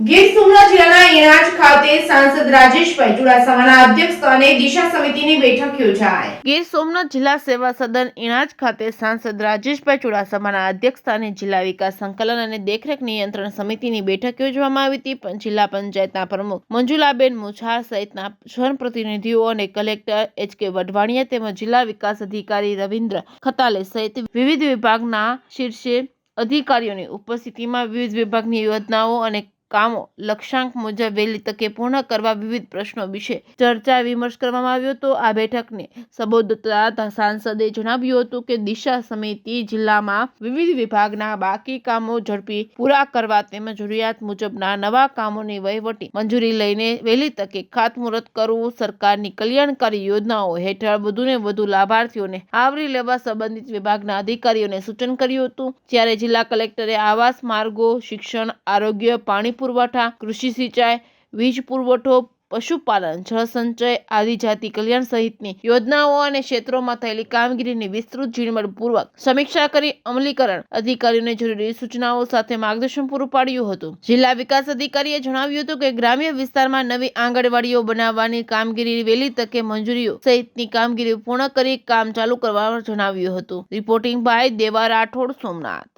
ગીર સોમનાથ જિલ્લાના ઈણાજ ખાતે સાંસદ રાજેશભાઈ ચુડાસમાના અધ્યક્ષસ્થાને દિશા સમિતિની બેઠક યોજાઈ। ગીર સોમનાથ જિલ્લા સેવા સદન ઈણાજ ખાતે સાંસદ રાજેશભાઈ ચુડાસમાના અધ્યક્ષસ્થાને જિલ્લા વિકાસ સંકલન અને દેખરેખ નિયંત્રણ સમિતિની બેઠક યોજવામાં આવી હતી। જિલ્લા પંચાયતના પ્રમુખ મંજુલાબેન મુછાર સહિતના જનપ્રતિનિધિઓ અને કલેક્ટર એચ.કે. વઢવાણિયા તેમજ જિલ્લા વિકાસ અધિકારી રવિન્દ્ર ખતાલે સહિત વિવિધ વિભાગના શીર્ષે અધિકારીઓની ઉપસ્થિતિમાં વિવિધ વિભાગની યોજનાઓ અને કામો લક્ષ્યાંક મુજબ વહેલી તકે પૂર્ણ કરવા વિવિધ પ્રશ્નો વિશે ચર્ચા વિમર્શ કરવામાં આવ્યો હતો। આ બેઠકને સંબોધતા સાંસદે જણાવ્યું હતું કે દિશા સમિતિ જિલ્લામાં વિવિધ વિભાગના બાકી કામો ઝડપી પૂરા કરવા તેમજ જરૂરિયાત મુજબના નવા કામોની વહીવટી મંજૂરી લઈને વહેલી તકે ખાતમુહૂર્ત કરવું, સરકારની કલ્યાણકારી યોજનાઓ હેઠળ વધુને વધુ લાભાર્થીઓને આવરી લેવા સંબંધિત વિભાગના અધિકારીઓને સૂચન કર્યું હતું। ત્યારે જિલ્લા કલેક્ટરે આવાસ, માર્ગો, શિક્ષણ, આરોગ્ય, પાણી પુરવઠા, કૃષિ સિંચાઈ, વીજ પુરવઠો, પશુપાલન, જળસંચય, આદિજાતિ કલ્યાણ સહિતની યોજનાઓ અને ક્ષેત્રોમાં થયેલી કામગીરીની વિસ્તૃત ઝીણવટપૂર્વક સમીક્ષા કરી અમલીકરણ અધિકારીઓને જરૂરી સૂચનાઓ સાથે માર્ગદર્શન પૂરું પાડ્યું હતું। જિલ્લા વિકાસ અધિકારીએ જણાવ્યું હતું કે ગ્રામ્ય વિસ્તારમાં નવી આંગણવાડીઓ બનાવવાની કામગીરી વહેલી તકે મંજૂરીઓ સહિતની કામગીરી પૂર્ણ કરી કામ ચાલુ કરવા જણાવ્યું હતું। રિપોર્ટિંગ બાય દેવા રાઠોડ, સોમનાથ।